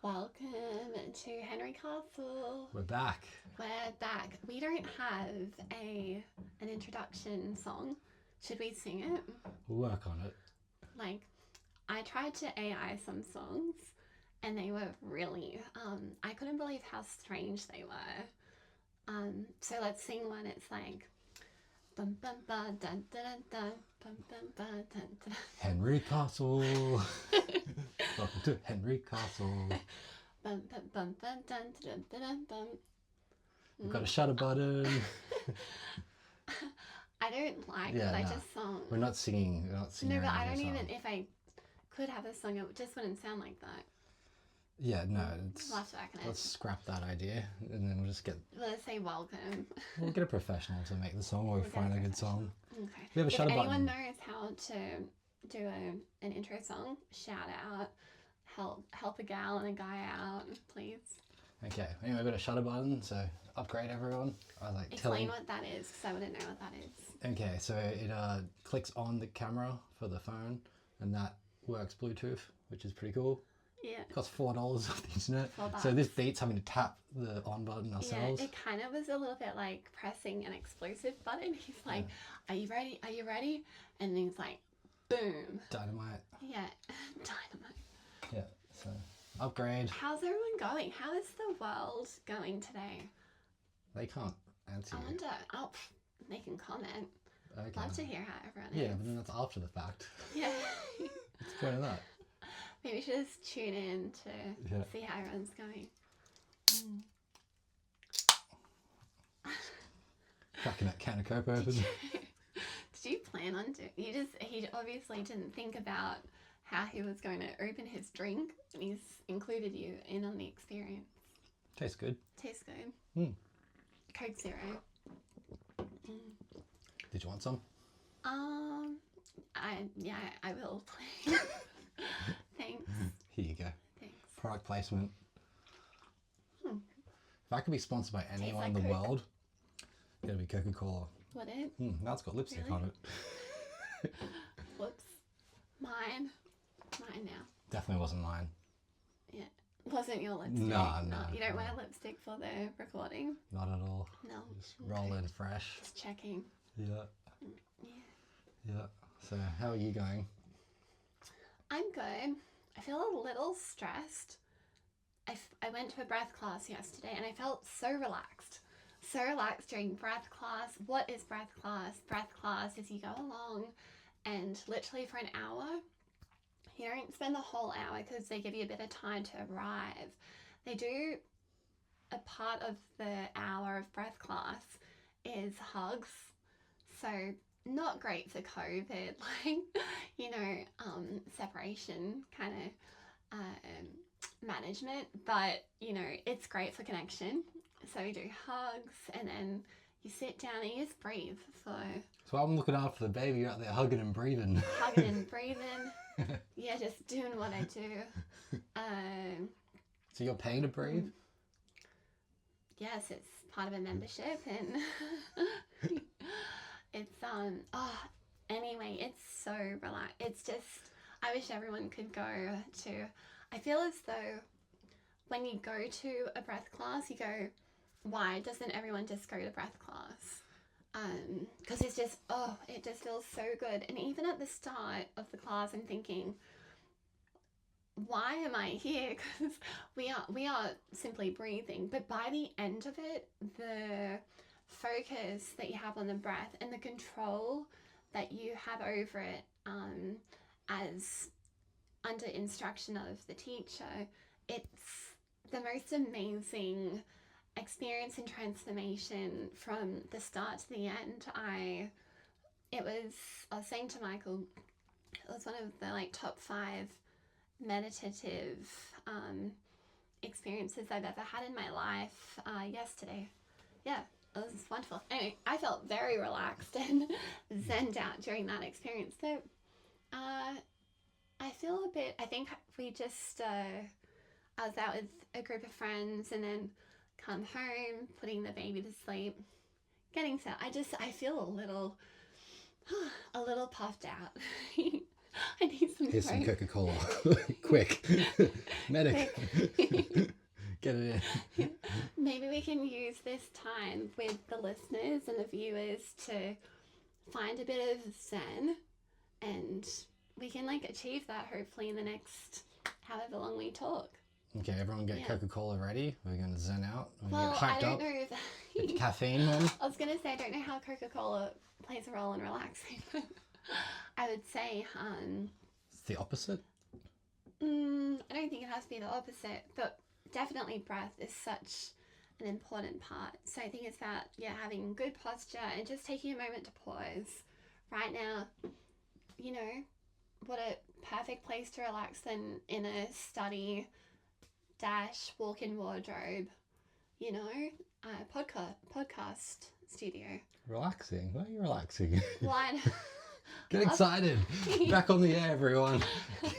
Welcome to Henry Castle. We're back. We're back. We don't have an introduction song. Should we sing it? We'll work on it. Like, I tried to AI some songs and they were really, I couldn't believe how strange they were. So let's sing one. It's like, bum bum ba dun dun dun bum bum ba dun dun. Henry Castle. Welcome to Henry Castle. Bum bum bum bum dun dun dun dun bum. We've got a shutter button. I don't like what I just sung. We're not singing. No, but I don't even, if I could have a song, it just wouldn't sound like that. Yeah, no. We'll have to work on it. Let's scrap that idea and then we'll just get... Let's say welcome. We'll get a professional to make the song, or we find a good song. Okay. We have a shutter button. If anyone knows how to do an intro song, shout out. Help a gal and a guy out, please. Okay, anyway, we've got a shutter button, so upgrade everyone. Explain what that is, because I wouldn't know what that is. Okay, so it clicks on the camera for the phone, and that works Bluetooth, which is pretty cool. Yeah. It costs $4 off the internet. $4. So this beats having to tap the on button ourselves. Yeah, it kind of was a little bit like pressing an explosive button. He's like, Are you ready? Are you ready? And he's like, boom. Dynamite. Yeah, dynamite. Yeah, so upgrade. How's everyone going? How is the world going today? They can't answer I you. wonder. Oh, they can comment. Okay. Love to hear how everyone Yeah, is. but then that's after the fact. Yeah. What's the point of that? Maybe we should just tune in to see how everyone's going. Cracking that can of Coke open. Did you plan on doing? He obviously didn't think about how he was going to open his drink, and he's included you in on the experience. Tastes good. Tastes good. Coke Zero. Did you want some? I will please. Thanks. Here you go. Thanks. Product placement. If I could be sponsored by anyone in like the Coke. world, it'd be Coca-Cola. Would it? Now it's got lipstick Really? on it. Whoops. Mine now. Definitely wasn't mine. Yeah. Wasn't your lipstick? No. You don't wear lipstick for the recording? Not at all. No. Just roll in fresh. Just checking. Yeah. Yeah. Yeah. So how are you going? I'm good. I feel a little stressed. I went to a breath class yesterday and I felt so relaxed. So relaxed during breath class. What is breath class? Breath class is you go along and literally for an hour, you don't spend the whole hour because they give you a bit of time to arrive. They do a part of the hour of breath class is hugs. So not great for COVID, separation kind of management, but it's great for connection. So we do hugs and then you sit down and you just breathe. So I'm looking after the baby. You're out there hugging and breathing. Hugging and breathing. Yeah, just doing what I do. So you're paying to breathe? Yes, it's part of a membership and it's anyway, it's so relaxed. It's just, I wish everyone could go to, I feel as though when you go to a breath class, you go, why doesn't everyone just go to breath class? Because it's just, it just feels so good. And even at the start of the class, I'm thinking, why am I here? Because we are simply breathing. But by the end of it, the focus that you have on the breath and the control that you have over it, as under instruction of the teacher, it's the most amazing experience and transformation from the start to the end. I was saying to Michael, it was one of the top 5 meditative experiences I've ever had in my life yesterday. Yeah, it was wonderful. Anyway, I felt very relaxed and zenned out during that experience. So I feel a bit, I think we just, I was out with a group of friends and then come home, putting the baby to sleep, getting set. I feel a little puffed out. I need some Here's some Coke. Coca-Cola. Quick. Medic. Get it in. Maybe we can use this time with the listeners and the viewers to find a bit of zen, and we can like achieve that hopefully in the next however long we talk. Okay, everyone get Coca-Cola ready. We're going to zen out. We're Well, get hyped I don't up. know if Get your caffeine on. I was gonna say I don't know how Coca-Cola plays a role in relaxing. I would say It's the opposite. I don't think it has to be the opposite, but definitely breath is such an important part. So I think it's about having good posture and just taking a moment to pause. Right now, you know, what a perfect place to relax than in a study / walk-in wardrobe, you know, podcast studio. Relaxing. Why are you relaxing? What? Get excited. Back on the air, everyone.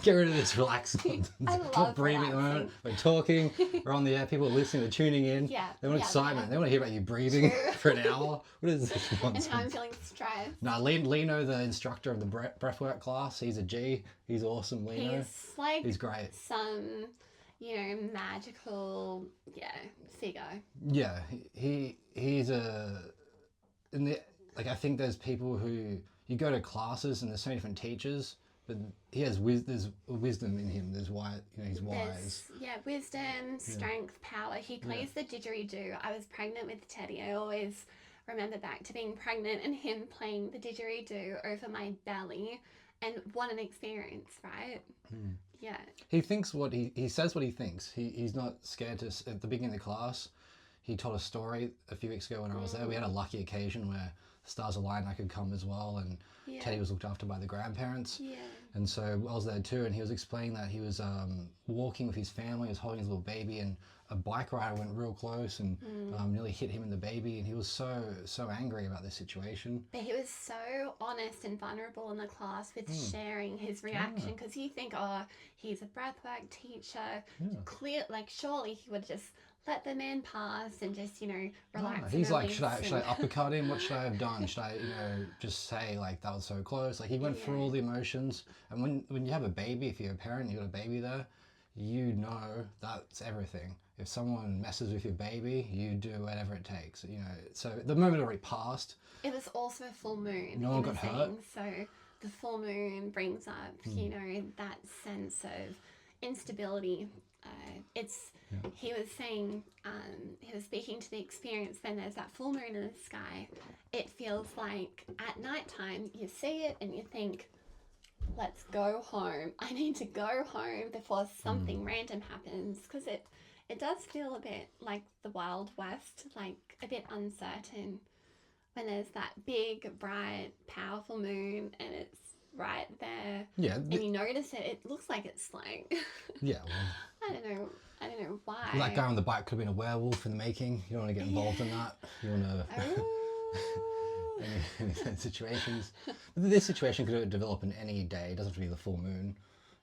Get rid of this relaxing. I Not love breathing at the moment. We're talking. We're on the air. People are listening. They're tuning in. Yeah. They want excitement. They want to hear about you breathing for an hour. What is this nonsense? And how I'm feeling stressed. No, Lino, the instructor of the breathwork class, he's a G. He's awesome, Lino. He's like He's great. some, magical, figure. Yeah, he's I think there's people who you go to classes and there's so many different teachers, but he has there's wisdom in him. There's he's wise. There's, wisdom, strength, power. He plays the didgeridoo. I was pregnant with Teddy. I always remember back to being pregnant and him playing the didgeridoo over my belly, and what an experience, right? Yeah. He thinks he says what he thinks. He's not scared to. At the beginning of the class, he told a story a few weeks ago when I was there. We had a lucky occasion where stars aligned, I could come as well, and Teddy was looked after by the grandparents. Yeah. And so I was there too, and he was explaining that he was walking with his family, he was holding his little baby, and a bike rider went real close and nearly hit him and the baby, and he was so angry about this situation. But he was so honest and vulnerable in the class with sharing his reaction, because you think, he's a breathwork teacher, surely he would just let the man pass and just, relax. He's like, should I uppercut him? What should I have done? Should I, just say like that was so close? Like he went through all the emotions. And when you have a baby, if you're a parent, you got a baby there, that's everything. If someone messes with your baby, you do whatever it takes. So the moment already passed. It was also a full moon. No one got hurt. So the full moon brings up, that sense of instability. He was saying, he was speaking to the experience when there's that full moon in the sky. It feels like at nighttime you see it and you think, let's go home. I need to go home before something random happens, because it does feel a bit like the Wild West, like a bit uncertain when there's that big, bright, powerful moon and it's right there. Yeah. And you notice it. It looks like it's like. Yeah. Well, I don't know why. that guy on the bike could have been a werewolf in the making. You don't want to get involved in that. You want to. Any situations. But this situation could develop in any day. It doesn't have to be the full moon.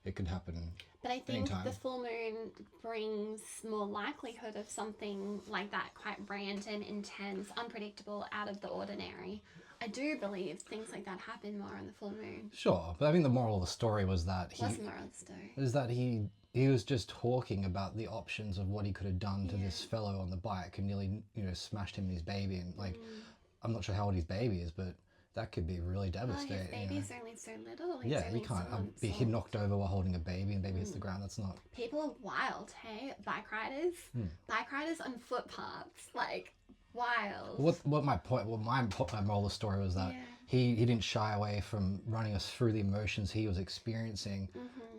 It could happen. But I think anytime. the full moon brings more likelihood of something like that, quite random, intense, unpredictable, out of the ordinary. I do believe things like that happen more on the full moon. Sure, but I think the moral of the story was that What's the moral of the story? is that he was just talking about the options of what he could have done to this fellow on the bike and nearly smashed him and his baby, and I'm not sure how old his baby is, but that could be really devastating. His baby's only so little. Yeah, you can't be knocked over while holding a baby and the baby hits the ground. That's not. People are wild, hey? Bike riders on footpaths, like wild. My moral of the story was that he didn't shy away from running us through the emotions he was experiencing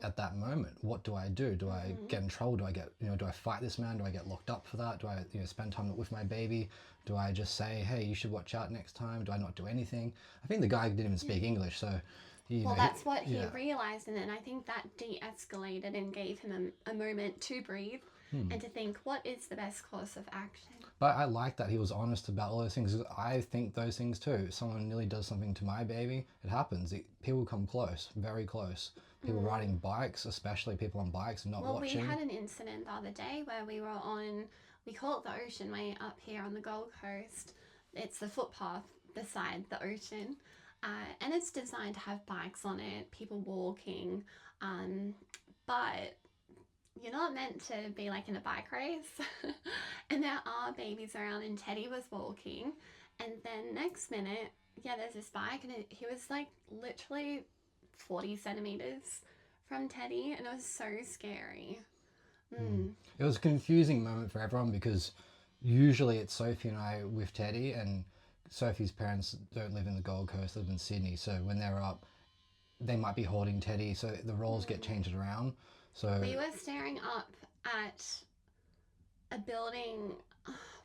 at that moment. What do I do? Do I get in trouble? Do I get do I fight this man? Do I get locked up for that? Do I spend time with my baby? Do I just say, hey, you should watch out next time? Do I not do anything? I think the guy didn't even speak English, so. That's what he realized, and then I think that de-escalated and gave him a moment to breathe and to think, what is the best course of action? But I like that he was honest about all those things. I think those things too. If someone nearly does something to my baby, it happens. People come close, very close. People riding bikes, especially people on bikes and not watching. Well, we had an incident the other day where we were on, we call it the Ocean Way up here on the Gold Coast. It's the footpath beside the ocean. And it's designed to have bikes on it, people walking, but you're not meant to be like in a bike race. And there are babies around, and Teddy was walking, and then next minute, yeah, there's this bike, and he was like literally 40 centimeters from Teddy, and it was so scary. It was a confusing moment for everyone because usually it's Sophie and I with Teddy, and Sophie's parents don't live in the Gold Coast, live in Sydney. So when they're up, they might be holding Teddy, so the roles get changed around. So We were staring up at a building.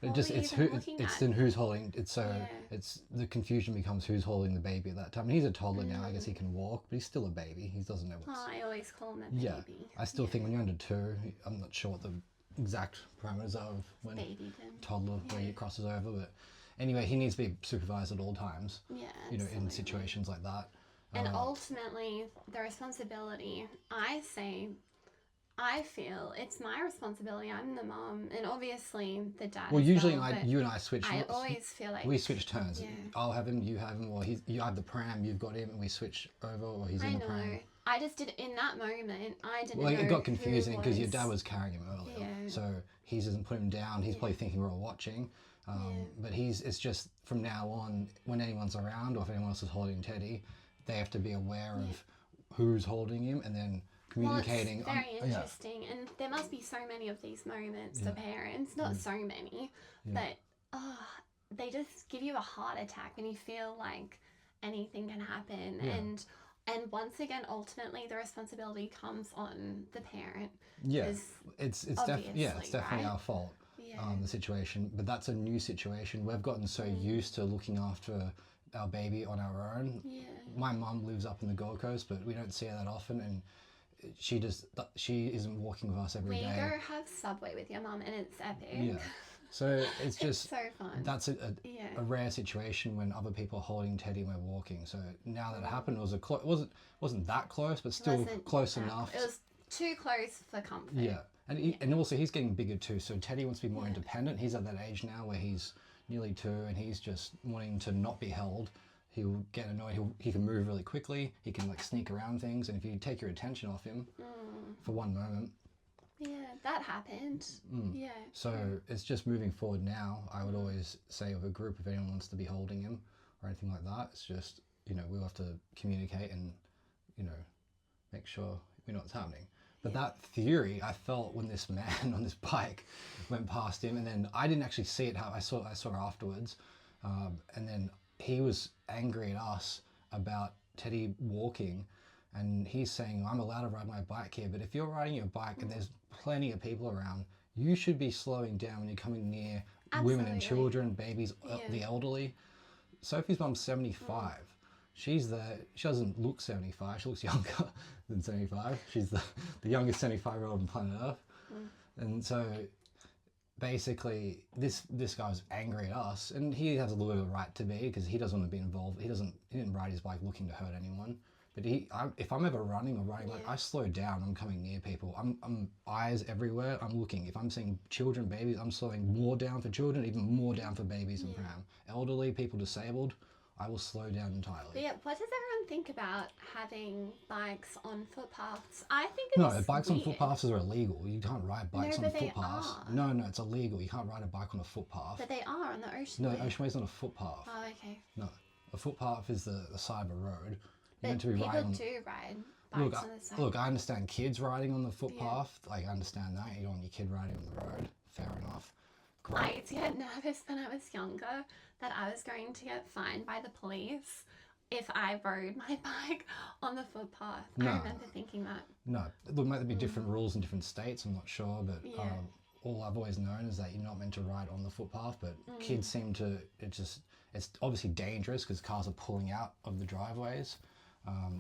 it What just were you it's even who looking it's at? then who's holding it's so Yeah. it's the confusion becomes who's holding the baby at that time. And he's a toddler now, I guess he can walk, but he's still a baby. He doesn't know what's Oh, I always call him a yeah. baby. I still think when you're under 2, I'm not sure what the exact parameters are of when Baby then. toddler where he crosses over, but anyway, he needs to be supervised at all times. Yeah. You know, in absolutely. situations like that. And ultimately, the responsibility, I feel it's my responsibility. I'm the mom, and obviously the dad. Well, as usually well, but you and I switch. I always feel like we switch turns. Yeah. I'll have him, you have him, or you have the pram, you've got him, and we switch over, or he's I in the know. pram. I just did in that moment. I didn't Well, know. it got confusing who because your was- dad was carrying him earlier, Yeah. so he doesn't put him down. He's probably thinking we're all watching, but it's just from now on, when anyone's around or if anyone else is holding Teddy, they have to be aware of who's holding him and then communicating. Well, it's very interesting, and there must be so many of these moments for parents. Not so many, but they just give you a heart attack when you feel like anything can happen. And once again, ultimately, the responsibility comes on the parent. Yeah, 'Cause it's definitely right? our fault. Yeah. The situation, but that's a new situation. We've gotten so used to looking after our baby on our own. Yeah. My mum lives up in the Gold Coast, but we don't see her that often, and she isn't walking with us every We day. go have Subway with your mum, and it's epic. Yeah, so it's just so fun. that's a rare situation when other people are holding Teddy and we're walking. So now that it happened, it was wasn't that close, but still Wasn't close that- enough. It was too close for comfort. Yeah, and also he's getting bigger too. So Teddy wants to be more independent. He's at that age now where he's nearly 2 and he's just wanting to not be held. He'll get annoyed. He can move really quickly. He can like sneak around things, and if you take your attention off him for one moment. Yeah, that happened. Yeah. So it's just moving forward now. I would always say with a group, if anyone wants to be holding him or anything like that, it's just, we'll have to communicate and, make sure we know what's happening. But that theory I felt when this man on this bike went past him, and then I didn't actually see it. How I saw afterwards, and then he was angry at us about Teddy walking, and he's saying, I'm allowed to ride my bike here, but if you're riding your bike and there's plenty of people around, you should be slowing down when you're coming near women and Absolutely. children, babies, the elderly. Sophie's mum's 75. She doesn't look 75, she looks younger than 75. She's the youngest 75-year-old on planet Earth. And so basically this guy was angry at us, and he has a little bit of a right to be because he doesn't want to be involved. He didn't ride his bike looking to hurt anyone. But if I'm ever running or riding, like I slow down. I'm coming near people. I'm eyes everywhere. I'm looking. If I'm seeing children, babies, I'm slowing more down for children, even more down for babies and pram. Elderly, people disabled, I will slow down entirely. But yeah, what does everyone think about having bikes on footpaths? I think No, bikes on footpaths are illegal. You can't ride bikes on but they footpaths. are. No, it's illegal. You can't ride a bike on a footpath. But they are on the ocean. No, Way. Ocean Way's not a footpath. Oh, okay. No, a footpath is the side of a road. You're But meant to be people riding. do ride bikes on the side. Look, I understand kids riding on the footpath. Like, I understand that. You don't want your kid riding on the road. Fair enough. Great. I used to get nervous when I was younger that I was going to get fined by the police if I rode my bike on the footpath. No. I remember thinking that. No, there might be different rules in different states. I'm not sure, but Yeah. all I've always known is that you're not meant to ride on the footpath. But kids seem to. It's obviously dangerous because cars are pulling out of the driveways.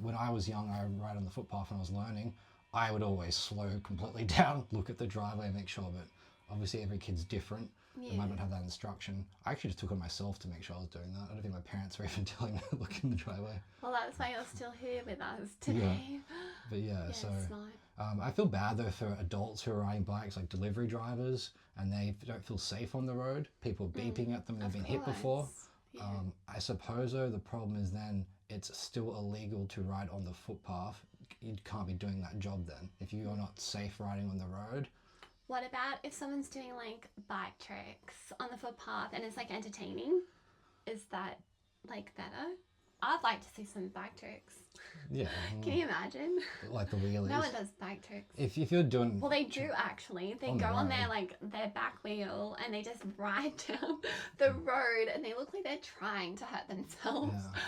When I was young, I would ride on the footpath when I was learning. I would always slow completely down, look at the driveway, and make sure. But obviously, every kid's different. They might not have that instruction. I actually just took it myself to make sure I was doing that. I don't think my parents were even telling me to look in the driveway. Well, that's why you're still here with us today. But yeah, so smart. I feel bad though for adults who are riding bikes, like delivery drivers, and they don't feel safe on the road. People beeping at them, they've been hit before. Yeah. I suppose though the problem is then it's still illegal to ride on the footpath. You can't be doing that job then if you are not safe riding on the road. What about if someone's doing like bike tricks on the footpath and it's like entertaining? Is that like better? I'd like to see some bike tricks. Yeah. Can you imagine? Like the wheelies. No one does bike tricks. If you're doing... Well, they do actually. They on go the on their road. like their back wheel and they just ride down the road and they look like they're trying to hurt themselves. Yeah.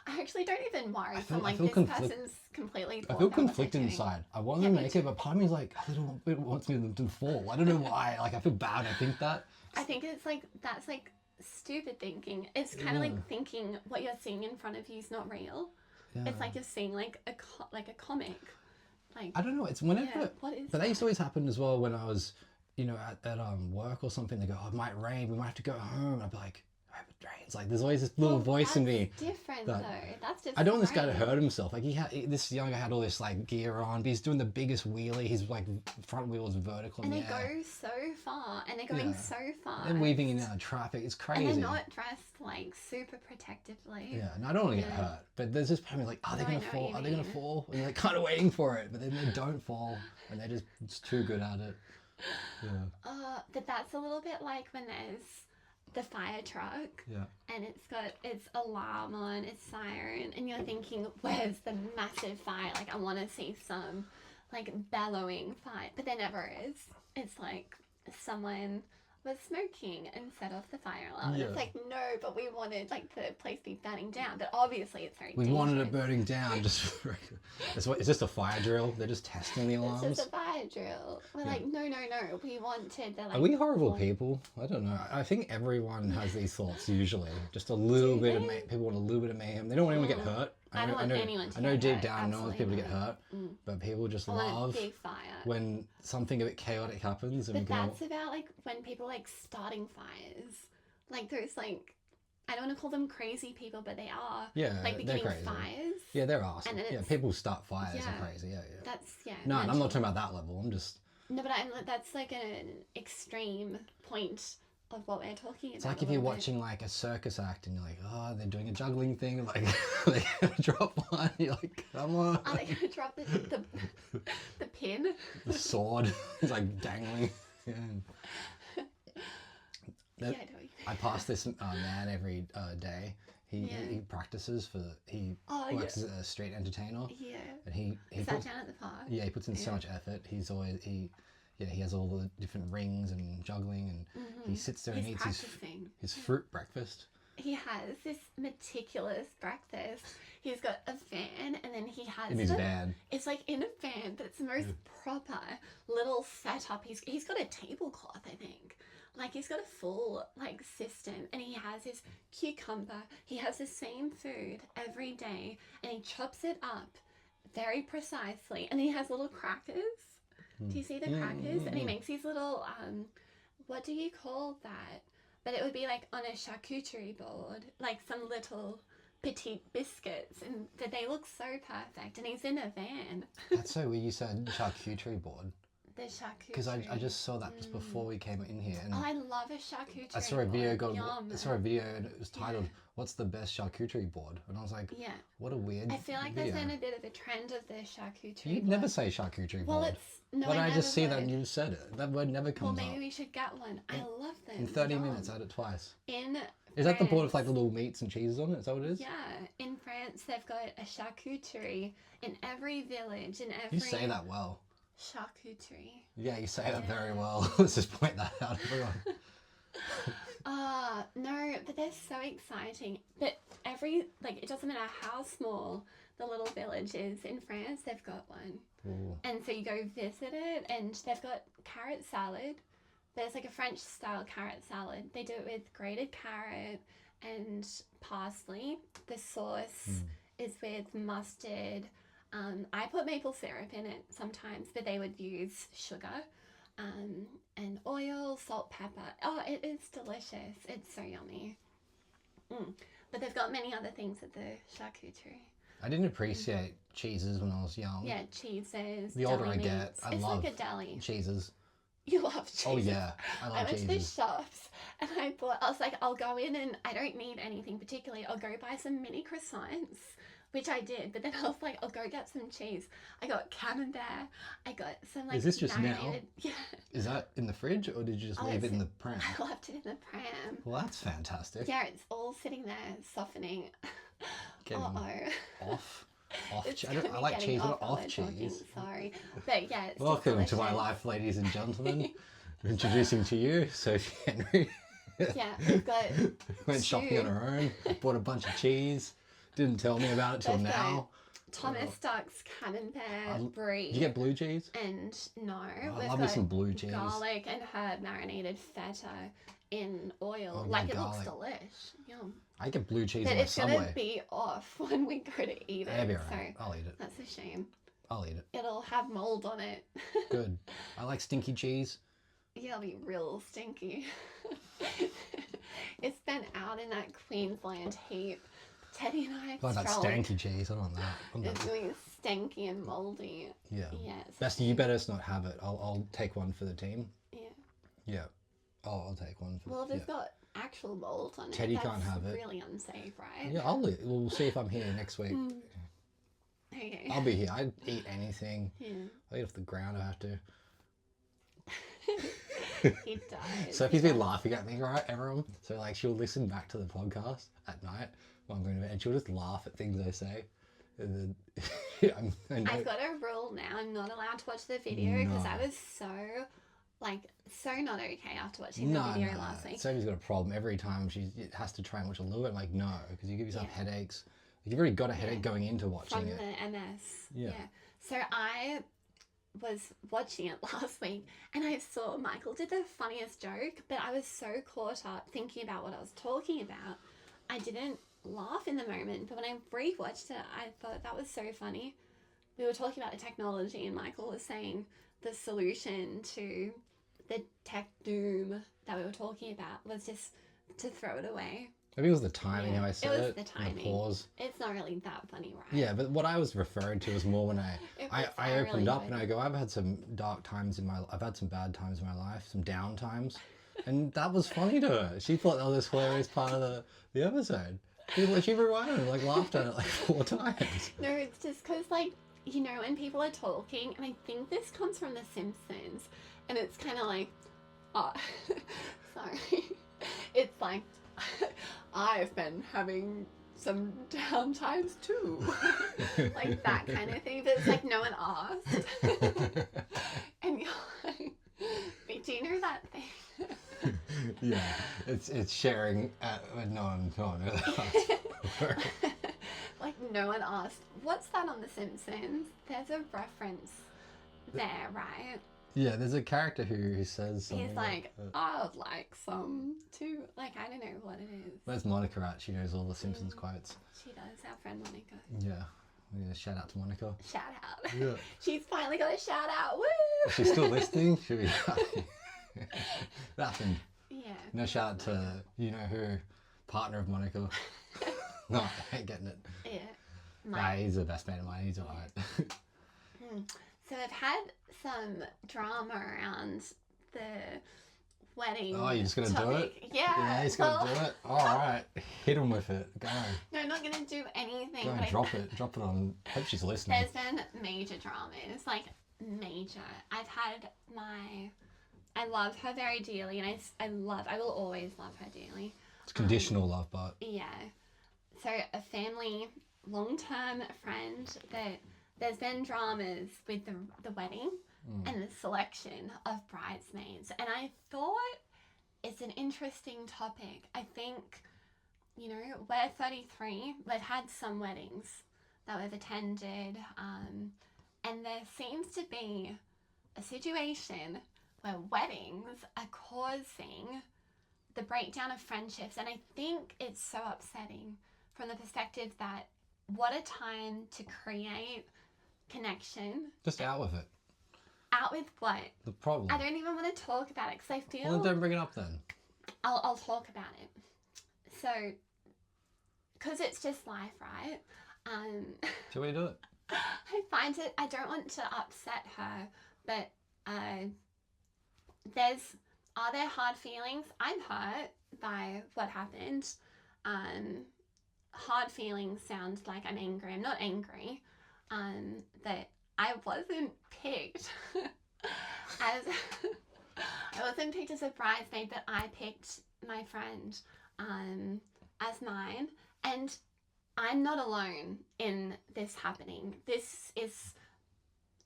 I actually don't even worry. I feel This person's completely. I feel conflicted inside. I want them to make it, but part of me is like, a little bit wants me to fall. I don't know why. Like, I feel bad. I think that. I think it's like that's like stupid thinking. It's kind of like thinking what you're seeing in front of you is not real. Yeah. It's like you're seeing like a comic. Like I don't know. It's whenever. Yeah, what is but that used to always happen as well when I was, you know, at work or something. They go, "Oh, it might rain. We might have to go home." And I'd be like, "I hope it rains." Like, there's always this little voice in me. Different that- though. That's just. I don't want this guy to hurt himself. Like this young guy had all this like gear on, but he's doing the biggest wheelie. His like front wheel is vertical. And in they the air. go so far, and they're going so far. They're weaving in and out of traffic. It's crazy. And they're not dressed like super protectively. Yeah, and I don't want to get hurt, but there's this part of me like, are they No, I gonna know fall? what Are you they gonna mean. fall? And you're like kind of waiting for it, but then they don't fall, and they're just too good at it. Yeah. But that's a little bit like when there's the fire truck. Yeah. And it's got its alarm on, its siren, and you're thinking, where's the massive fire? Like, I want to see some, like, bellowing fire. But there never is. It's like someone was smoking and set off the fire alarm. And Yeah. it's like, no, but we wanted, like, the place to be burning down. But obviously it's very We dangerous. wanted it burning down. It's just a fire drill. They're just testing the alarms. It's just a fire drill. We're like, no. We wanted the, like... Are we horrible people? I don't know. I think everyone has these thoughts usually. Just a little bit of people want a little bit of mayhem. They don't want anyone to get hurt. I don't want anyone to I know get deep hurt. down, no one wants people to get hurt, but people just I want a love big fire. when something a bit chaotic happens and But we go. that's about like when people like starting fires, like those like I don't want to call them crazy people, but they are. Yeah, like they're beginning crazy. fires. Yeah, they're awesome. And then Yeah, it's- people start fires yeah. are crazy. Yeah. That's No, and I'm mental. not talking about that level. I'm just. No, but that's like an extreme point of what we're talking about. It's like a if you're little bit. watching like a circus act and you're like, oh, they're doing a juggling thing, and like they drop one. You're like, come on. Are they gonna drop the pin? The sword is like dangling. Yeah. Yeah, I know what you mean. I pass this man every day. He practices for he works as a street entertainer, Yeah. and he Sat puts, down at the park. he puts in so much effort. He has all the different rings and juggling, and he sits there and He's eats practicing. his fruit breakfast. He has this meticulous breakfast. He's got a fan, and then he has In his van. It's like in a van, but it's the most proper little setup. He's got a tablecloth, I think. Like he's got a full like system, and he has his cucumber. He has the same food every day, and he chops it up very precisely, and he has little crackers. Do you see the crackers? And he makes these little what do you call that? But it would be like on a charcuterie board, like some little petite biscuits, and but they look so perfect. And he's in a van. That's so weird. You said charcuterie board. The charcuterie. Because I just saw that just before we came in here, and Oh, I love a charcuterie. I saw a video board. I saw a video and it was titled "What's the best charcuterie board?" And I was like, Yeah. "What a weird." I feel like video. there's been a bit of a trend of the charcuterie. You'd board. never say charcuterie Well, board. it's no. Why did I never just see that would. and you just said it? That word never Well, comes maybe up. we should get one. I love them. In 30 Yum. minutes, I had it twice. In Is that the board France- with like the little meats and cheeses on it? Is that what it is? Yeah, in France they've got a charcuterie in every village, in every You say that well. charcuterie. Yeah, you say that very well. Let's just point that out, everyone. No, but they're so exciting. But it doesn't matter how small the little village is in France, they've got one. Ooh. And so you go visit it, and they've got carrot salad. There's like a French style carrot salad. They do it with grated carrot and parsley. The sauce is with mustard. I put maple syrup in it sometimes, but they would use sugar and oil, salt, pepper. Oh, it is delicious. It's so yummy. But they've got many other things at the charcuterie. I didn't appreciate cheeses when I was young. Yeah, cheeses. The older deli I get, meats. I it's love like a deli. cheeses. You love cheese. Oh yeah, I I love went to the cheeses. shops and I was like, I'll go in and I don't need anything particularly. I'll go buy some mini croissants, which I did. But then I was like, I'll go get some cheese. I got camembert. I got some like Is this just now? marinated. Yeah. Is that in the fridge or did you just leave it in the pram? I left it in the pram. Well, that's fantastic. Yeah, it's all sitting there softening. Getting off It's cheese. I gonna be like getting cheese, not while off we're cheese. talking, sorry. But yeah, it's Welcome just to my delicious. life, ladies and gentlemen. Introducing to you, Sophie Henry. Yeah, we've got Went shopping on her own, bought a bunch of cheese, didn't tell me about it till They've got now. Thomas Duck's camembert brie. Did you get blue cheese? And no, I we've love me got some blue cheese. garlic and herb marinated feta in oil. Oh, Like yeah, it looks garlic. delish. Yum. I get blue cheese But on my it's gonna Subway. be off when we go to eat That'd it. be alright. So I'll eat it. that's a shame. I'll eat it. It'll have mold on it. Good. I like stinky cheese. Yeah, it'll be real stinky. It's been out in that Queensland heat. Teddy and I I like that strolled. stanky cheese. I don't want that. I want It's that. really stanky and moldy. Yeah. Yeah. It's Bestie, you better not have it. I'll take one for the team. yeah. Yeah. I'll take one for Well, if it's yeah. got actual mold on Teddy it, can't that's have it. really unsafe, right? Yeah, we'll see if I'm here next week. Okay. I'll be here. I'd eat anything. Yeah. I'll eat off the ground if I have to. He does. Sophie's been laughing at me, right, everyone? So, like, she'll listen back to the podcast at night while I'm going to bed, and she'll just laugh at things I say. And then, I know, I've got a rule now. I'm not allowed to watch the video because No. I was so not okay after watching the video last week. Sophie's got a problem. Every time she has to try and watch a little bit, I'm like, no, because you give yourself Yeah. headaches. You've already got a headache going into watching From it. the MS. Yeah. So I was watching it last week and I saw Michael did the funniest joke, but I was so caught up thinking about what I was talking about, I didn't laugh in the moment. But when I rewatched it, I thought that was so funny. We were talking about the technology and Michael was saying the solution to the tech doom that we were talking about was just to throw it away. Maybe it was the timing how I said was it. the and timing. pause. It's not really that funny, right? Yeah, but what I was referring to was more when I really opened up and enjoyed I go, I've had some dark times I've had some bad times in my life, some down times, and that was funny to her. She thought that was a hilarious part of the episode. She rewinded and like laughed at it like 4 times. No, it's just because, like, you know, when people are talking, and I think this comes from The Simpsons, and it's kind of like, oh, sorry. It's like, I've been having some down times too. Like that kind of thing, but it's like no one asked. And you're like, but do you know that thing? Yeah, it's sharing with no one Like no one asked, what's that on The Simpsons? There's a reference there, right? Yeah, there's a character who says something. He's like, I would like some too. Like, I don't know what it is. Where's Monica at? She knows all the Simpsons quotes. She does, our friend Monica. Yeah, shout out to Monica. Shout out. Yeah. She's finally got a shout out. Woo! If she's still listening, she'll be happy. Laughing. Yeah. No shout out to you know who, partner of Monica. No, I ain't getting it. Yeah. Nah, he's the best man of mine. He's alright. So I've had some drama around the wedding. Oh, you're just gonna topic. do it? Yeah. Yeah, he's gonna do it. Alright. Hit him with it. Go. No, I'm not gonna do anything. Go but and drop it. Drop it on. Hope she's listening. There's been major dramas, like major. I've had I love her very dearly, and I will always love her dearly. It's conditional love, but Yeah. So a family, long-term friend, that there's been dramas with the wedding and the selection of bridesmaids. And I thought it's an interesting topic. I think, you know, we're 33. We've had some weddings that we've attended. And there seems to be a situation where weddings are causing the breakdown of friendships. And I think it's so upsetting from the perspective that what a time to create connection. just out with it. Out with what? The problem. I don't even want to talk about it because I feel... Well, then don't bring it up then. I'll talk about it. So, because it's just life, right? Shall we do it? I find it... I don't want to upset her, but are there hard feelings? I'm hurt by what happened. Hard feelings sound like I'm angry. I'm not angry. That I wasn't picked as I wasn't picked as a bridesmaid, but I picked my friend as mine, and I'm not alone in this happening. This is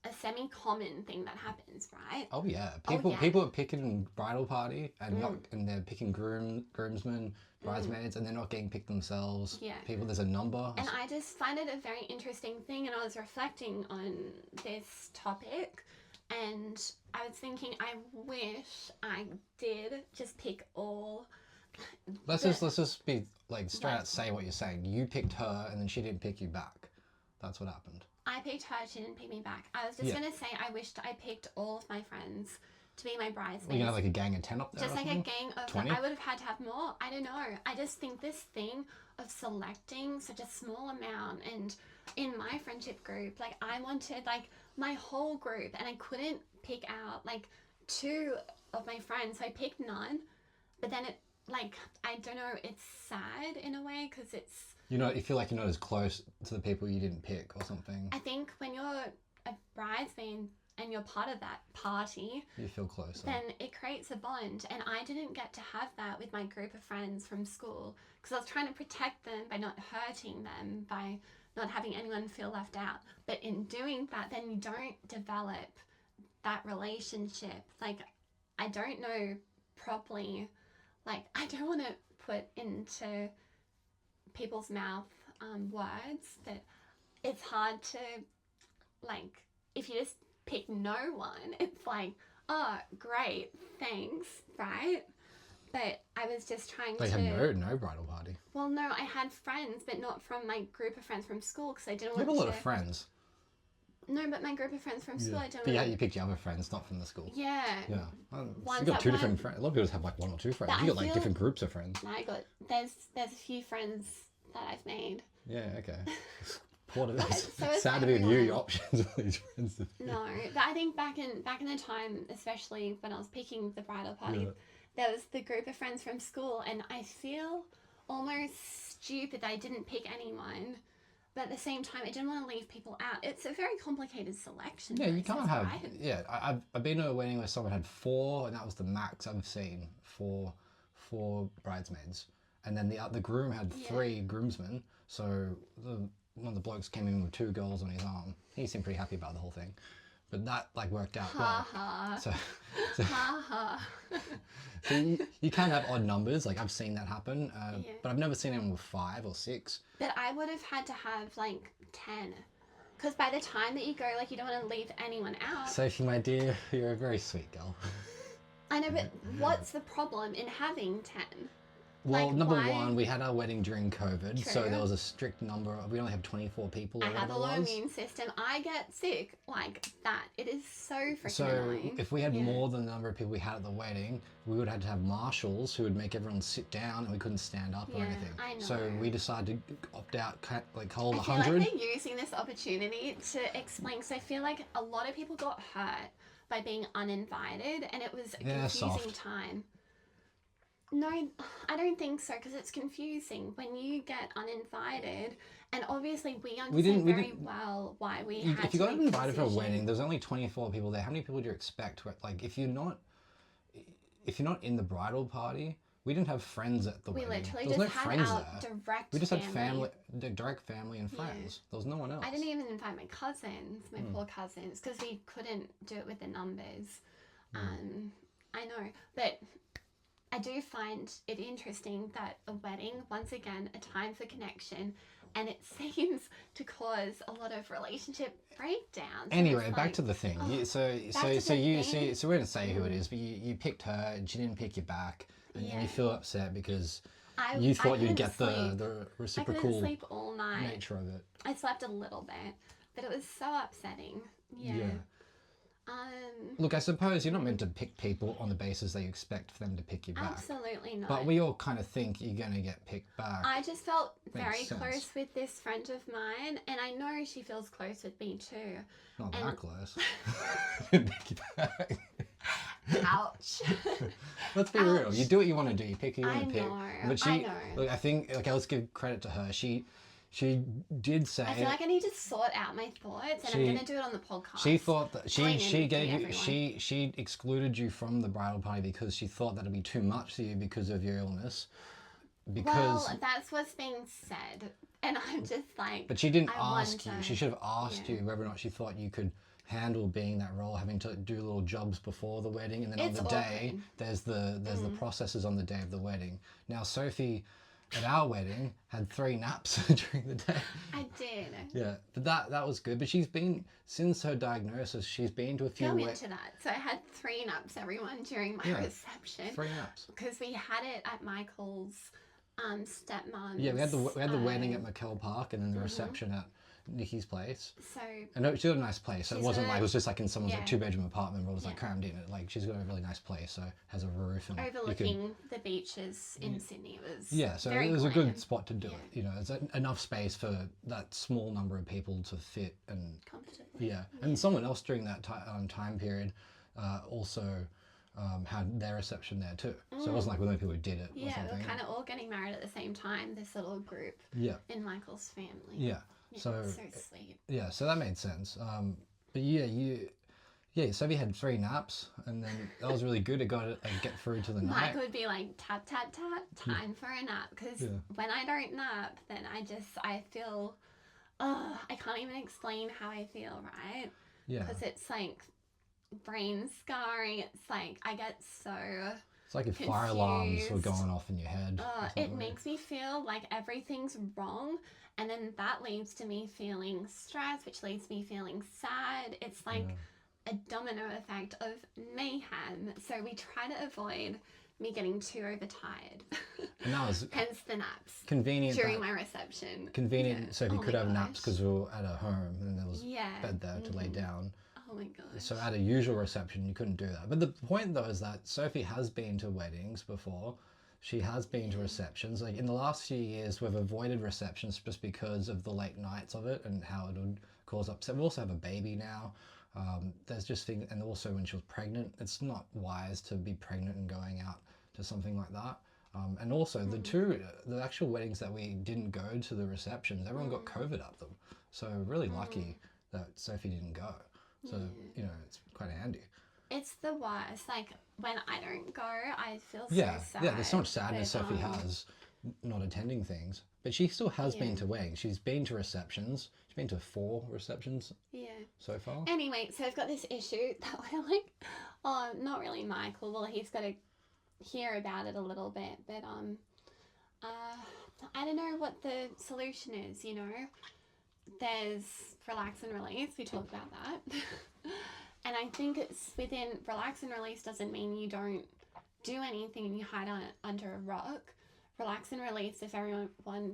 a semi-common thing that happens, right? Oh yeah, people are picking bridal party and they're picking groomsmen, bridesmaids, and they're not getting picked themselves. Yeah. There's a number. And I just find it a very interesting thing, and I was reflecting on this topic, and I was thinking, I wish I did just pick all. Let's just be like straight out, say what you're saying. You picked her, and then she didn't pick you back. That's what happened. I picked her, she didn't pick me back. I was just going to say I wished I picked all of my friends to be my bridesmaids. You're going to have like a gang of 10 up there? Just like a gang of 20? I would have had to have more. I don't know. I just think this thing of selecting such a small amount, and in my friendship group, like I wanted like my whole group, and I couldn't pick out like 2 of my friends. So I picked none, but then it like, I don't know, it's sad in a way because it's... You feel like you're not as close to the people you didn't pick or something. I think when you're a bridesmaid and you're part of that party... You feel closer. Then it creates a bond. And I didn't get to have that with my group of friends from school because I was trying to protect them by not hurting them, by not having anyone feel left out. But in doing that, then you don't develop that relationship. Like, I don't know properly... Like, I don't want to put into people's mouth words, but it's hard to, like, if you just pick no one, it's like, oh, great, thanks, right? But I was just trying to... They had no bridal party. Well, no, I had friends, but not from my group of friends from school because I didn't You want have to... a lot of friends. No, but my group of friends from school, I don't But want you picked your other friends, not from the school. Yeah. Yeah. You got 2 different friends. A lot of people just have like 1 or 2 friends. You got like different groups of friends. There's a few friends that I've made. Yeah, okay. It's So sad to be with you, your options of these friends. No, but I think back in the time, especially when I was picking the bridal party, there was the group of friends from school, and I feel almost stupid that I didn't pick anyone. But at the same time, I didn't want to leave people out. It's a very complicated selection. Yeah, you can't have... Right? Yeah, I've been to a wedding where someone had 4, and that was the max I've seen for bridesmaids. And then the groom had 3 groomsmen. So one of the blokes came in with 2 girls on his arm. He seemed pretty happy about the whole thing. But that like worked out well. So you can have odd numbers. Like I've seen that happen, but I've never seen anyone with 5 or 6. But I would have had to have like 10, because by the time that you go, like you don't want to leave anyone out. Sophie, my dear, you're a very sweet girl. I know, but what's the problem in having 10? Well, like, number 1, we had our wedding during COVID, True. so there was a strict number of, we only have 24 people. I have a low immune system. I get sick like that. It is so freaking annoying. So if we had more than the number of people we had at the wedding, we would have to have marshals who would make everyone sit down, and we couldn't stand up or anything. I know. So we decided to opt out, like hold 100. I feel like they're using this opportunity to explain, because I feel like a lot of people got hurt by being uninvited, and it was a confusing time. No, I don't think so, because it's confusing when you get uninvited, and obviously we understand very well why we had to. If you got invited for a wedding, there's only 24 people there. How many people do you expect? Like, if you're not in the bridal party, we didn't have friends at the wedding. We literally there was just no had friends our there. direct We just family. had family, direct family and friends. There was no one else. I didn't even invite my cousins, my poor cousins, because we couldn't do it with the numbers. I know, but I do find it interesting that a wedding, once again, a time for connection, and it seems to cause a lot of relationship breakdowns. Anyway, back to the thing. So we're gonna say who it Mm. is, but you picked her and she didn't pick you back, and you feel upset because I thought you'd get sleep. the I reciprocal couldn't sleep all night. nature of it. I slept a little bit, but it was so upsetting. Yeah. Look, I suppose you're not meant to pick people on the basis that you expect for them to pick you back. Absolutely not. But we all kind of think you're going to get picked back. I just felt Makes very sense. close with this friend of mine, and I know she feels close with me too. Not that close. Pick you back. Ouch. Let's be real. You do what you want to do. You pick who you want to pick. But I know. Look, I think, okay, let's give credit to her. She did say. I feel like I need to sort out my thoughts, and I'm going to do it on the podcast. She thought that she gave you everyone. she excluded you from the bridal party because she thought that'd be too much for you because of your illness. Because well, that's what's being said, and I'm just like. But she didn't ask you. She should have asked you whether or not she thought you could handle being that role, having to do little jobs before the wedding, and then on the day there's the processes on the day of the wedding. Now Sophie, at our wedding, had 3 naps during the day. I did. Yeah, but that was good. But she's been, since her diagnosis, she's been to a few. Go into that. So I had 3 naps, everyone, during my reception. 3 naps. Because we had it at Michael's stepmom's. Yeah, we had the wedding at McKell Park, and then the reception at Nikki's place. So and she got a nice place. So it wasn't like it was just like in someone's like 2-bedroom apartment where it was like crammed in. Like she's got a really nice place, so has a roof and overlooking the beaches in Sydney. Was so it was a good spot to do it. You know, it's enough space for that small number of people to fit and comfortably. And someone else during that time period also had their reception there too. So it wasn't like we only people who did it. Yeah, we were kind of all getting married at the same time. This little group. In Michael's family. Yeah. So sweet. Yeah, so that made sense. But Sophie had 3 naps, and then that was really good. It got to get through to the night. Mike would be like, tap, tap, tap, time for a nap. Because when I don't nap, then I feel, I can't even explain how I feel, right? Yeah. Because it's like brain scarring. It's like I get so It's like if fire alarms were going off in your head. It makes me feel like everything's wrong. And then that leads to me feeling stressed, which leads me feeling sad. It's like a domino effect of mayhem. So we try to avoid me getting too overtired. And that was hence the naps. Convenient during my reception. Convenient, so you could have naps because we were at a home and there was bed there to lay down. Oh my gosh. So at a usual reception, you couldn't do that. But the point though is that Sophie has been to weddings before. She has been to receptions. Like in the last few years, we've avoided receptions just because of the late nights of it and how it would cause upset. We also have a baby now. There's just things, and also when she was pregnant, it's not wise to be pregnant and going out to something like that. And also the actual weddings that we didn't go to the receptions, everyone got COVID at them. So really lucky that Sophie didn't go. So, it's quite handy. It's the worst. Like, when I don't go, I feel so sad. Yeah, there's so much sadness Sophie has not attending things. But she still has been to weddings. She's been to receptions. She's been to 4 receptions so far. Anyway, so I've got this issue that we're like, not really Michael. Well, he's got to hear about it a little bit. But, I don't know what the solution is, There's relax and release. We talked about that. And I think it's within relax and release doesn't mean you don't do anything and you hide under a rock. Relax and release, if everyone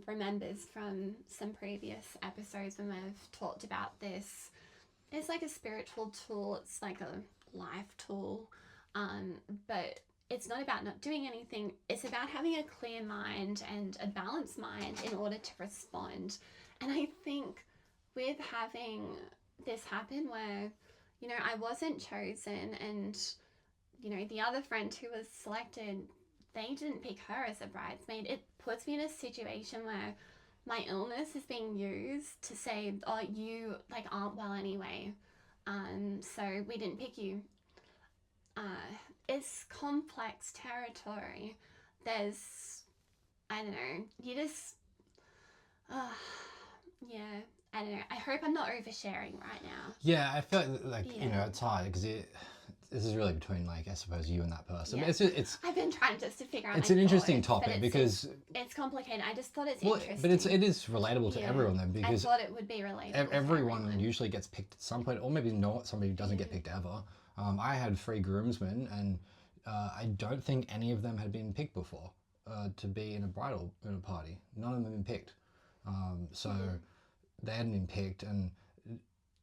remembers from some previous episodes when we've talked about this, it's like a spiritual tool. It's like a life tool. But it's not about not doing anything. It's about having a clear mind and a balanced mind in order to respond. And I think with having this happen where, I wasn't chosen and, the other friend who was selected, they didn't pick her as a bridesmaid. It puts me in a situation where my illness is being used to say, oh, you aren't well anyway. So we didn't pick you. It's complex territory. There's, I don't know, you just, I don't know. I hope I'm not oversharing right now. Yeah, I feel like it's hard because this is really between I suppose you and that person. Yeah. But it's I've been trying just to figure out. It's an interesting topic because it's complicated. I just thought it's interesting. But it is relatable to everyone though because I thought it would be relatable. Everyone usually gets picked at some point, or maybe not. Somebody doesn't get picked ever. I had 3 groomsmen, and I don't think any of them had been picked before to be in a bridal party. None of them had been picked. They hadn't been picked, and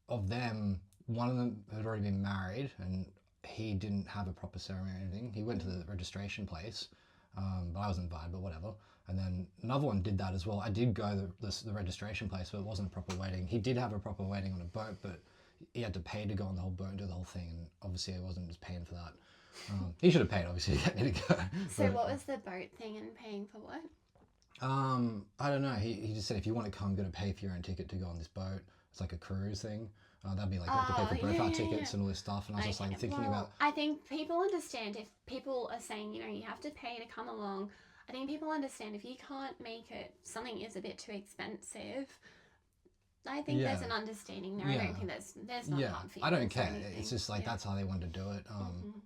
of them, one of them had already been married, and he didn't have a proper ceremony or anything. He went to the registration place, but I wasn't invited, but whatever. And then another one did that as well. I did go to the registration place, but it wasn't a proper wedding. He did have a proper wedding on a boat, but he had to pay to go on the whole boat and do the whole thing, and obviously I wasn't just paying for that. He should have paid, obviously, to get me to go. So But, what was the boat thing and paying for what? I don't know. He just said, if you want to come, you've got to pay for your own ticket to go on this boat. It's like a cruise thing. That'd be like, you have to pay for both our tickets and all this stuff. And I was just like thinking about... I think people understand if people are saying, you know, you have to pay to come along. I think people understand if you can't make it, something is a bit too expensive. I think there's an understanding there. I don't think there's not hard feelings. I don't care. It's just like that's how they wanted to do it.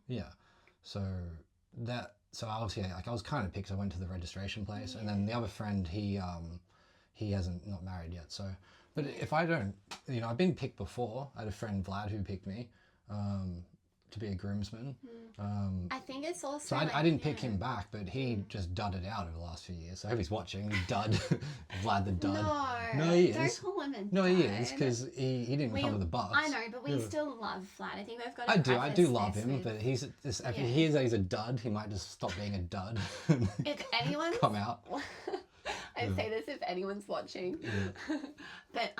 Yeah. So obviously like I was kind of picked. So I went to the registration place, and then the other friend he hasn't not married yet. So, but if I don't, you know, I've been picked before. I had a friend Vlad who picked me to be a groomsman. I think it's also. So I didn't pick him back, but he just dudded out over the last few years. So I hope he's watching. Dud, Vlad the dud. No, he is. Don't call him a dud. No, he is because he didn't come with the bucks. I know, but we still love Vlad. I think we've got. I do love him, but he's this. If he hears that he's a dud, he might just stop being a dud. If anyone come out. I say this if anyone's watching, but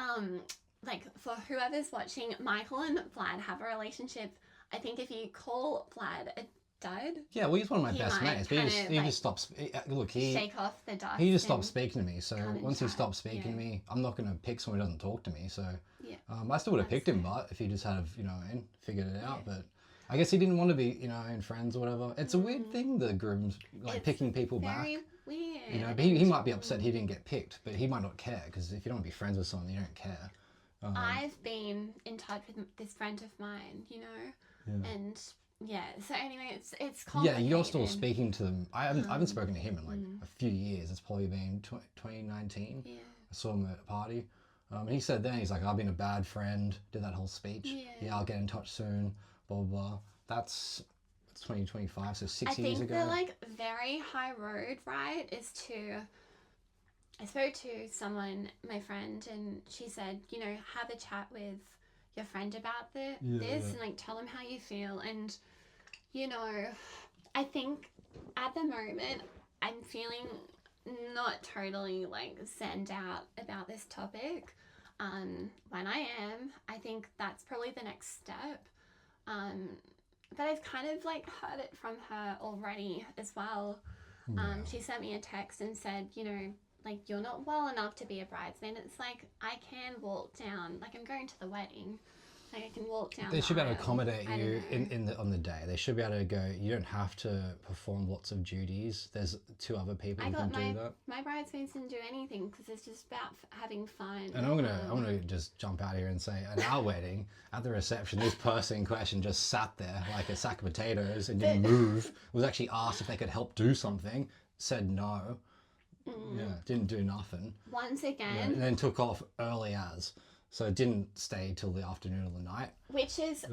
like for whoever's watching, Michael and Vlad have a relationship. I think if you call Vlad a dud, yeah, well, he's one of my best mates. But he just stops. Look, shake off the dust. He just stopped speaking to me. So once he stopped speaking to me, I'm not going to pick someone who doesn't talk to me. So I still would have picked him, but if he just had, you know, figured it out. But I guess he didn't want to be, you know, in friends or whatever. It's a weird thing, the grooms like picking people back. Very weird. You know, but he might be upset he didn't get picked, but he might not care because if you don't want to be friends with someone, you don't care. I've been in touch with this friend of mine, you know, and so anyway, it's complicated. Yeah, you're still speaking to them. I haven't spoken to him in like a few years. It's probably been 2019. Yeah. I saw him at a party. And he said then, he's like, I've been a bad friend, did that whole speech. Yeah, I'll get in touch soon, blah, blah, blah. That's 2025, so 6 years ago. I think the like very high road, right, is to... I spoke to someone, my friend, and she said, you know, have a chat with your friend about this and like tell them how you feel. And, you know, I think at the moment I'm feeling not totally like sent out about this topic. When I am, I think that's probably the next step. But I've kind of like heard it from her already as well. She sent me a text and said, you know, like, you're not well enough to be a bridesmaid. It's like, I can walk down, like, I'm going to the wedding. Like, I can walk down. They should be able to accommodate you on the day. They should be able to go, you don't have to perform lots of duties. There's 2 other people who can do that. My bridesmaids didn't do anything because it's just about having fun. And I'm gonna just jump out here and say, at our wedding, at the reception, this person in question just sat there like a sack of potatoes and didn't move. Was actually asked if they could help do something, said no. Yeah, didn't do nothing. Once again. Yeah, and then took off early as. So it didn't stay till the afternoon or the night. Which is,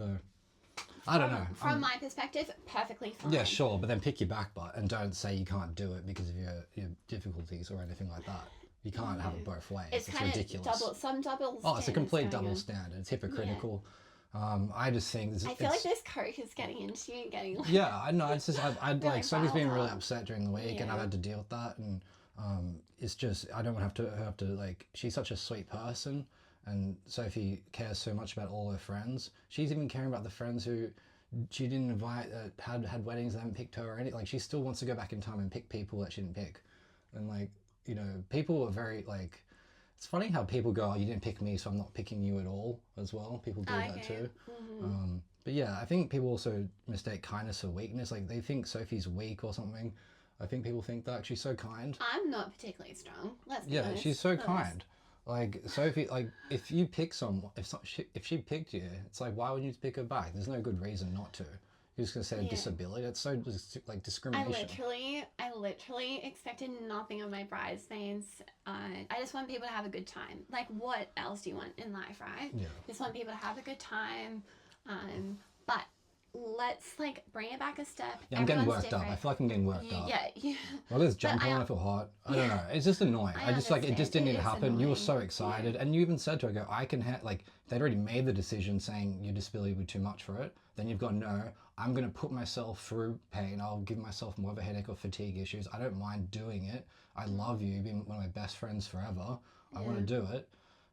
I don't know. From my perspective, perfectly fine. Yeah, sure, but then pick your back butt and don't say you can't do it because of your difficulties or anything like that. You can't have it both ways. It's ridiculous. Double standards. It's a complete double standard. It's hypocritical. I just think I feel like this Coke is getting into you, getting like... Yeah, I know. It's just, I'd like, Sophie's been really upset during the week and I've had to deal with that, and it's just, I don't have to like, she's such a sweet person, and Sophie cares so much about all her friends. She's even caring about the friends who she didn't invite, had weddings that haven't picked her or anything. Like, she still wants to go back in time and pick people that she didn't pick. And like, you know, people are very like, it's funny how people go, oh, you didn't pick me, so I'm not picking you at all as well. People do that too. But yeah, I think people also mistake kindness for weakness. Like, they think Sophie's weak or something. I think people think that she's so kind. I'm not particularly strong. Let's be honest. She's so kind. Like, Sophie, like, if you pick someone, if she picked you, it's like, why would you pick her back? There's no good reason not to. You're just gonna say a disability. That's so like discrimination. I literally expected nothing of my bridesmaids. I just want people to have a good time. Like, what else do you want in life, right? Yeah. Just want people to have a good time. But let's like bring it back a step. Yeah, I'm getting worked up. I feel like I'm getting worked up. Yeah. Well, there's jumping on. I feel hot. I don't know. It's just annoying. I just like, it just didn't even happen. You were so excited, and you even said to her, "Go, I can like." They'd already made the decision saying your disability would be too much for it. Then you've gone, no, I'm going to put myself through pain. I'll give myself more of a headache or fatigue issues. I don't mind doing it. I love you. You've been one of my best friends forever. I want to do it.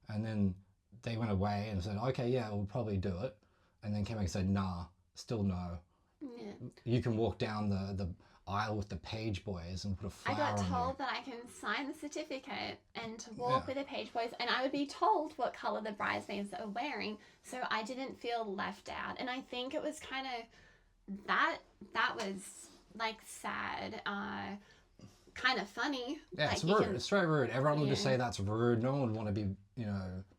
And then they went away and said, okay, yeah, we'll probably do it. And then came back and said, nah, still no. Yeah. you can walk down the aisle with the page boys and put a I flower got on told you. that I can sign the certificate and to walk with the page boys, and I would be told what color the bridesmaids are wearing, so I didn't feel left out. And I think it was kind of that was like sad, kind of funny. Yeah, like it's rude. It's straight rude. Everyone would just Yeah. say that's rude. No one would want to be,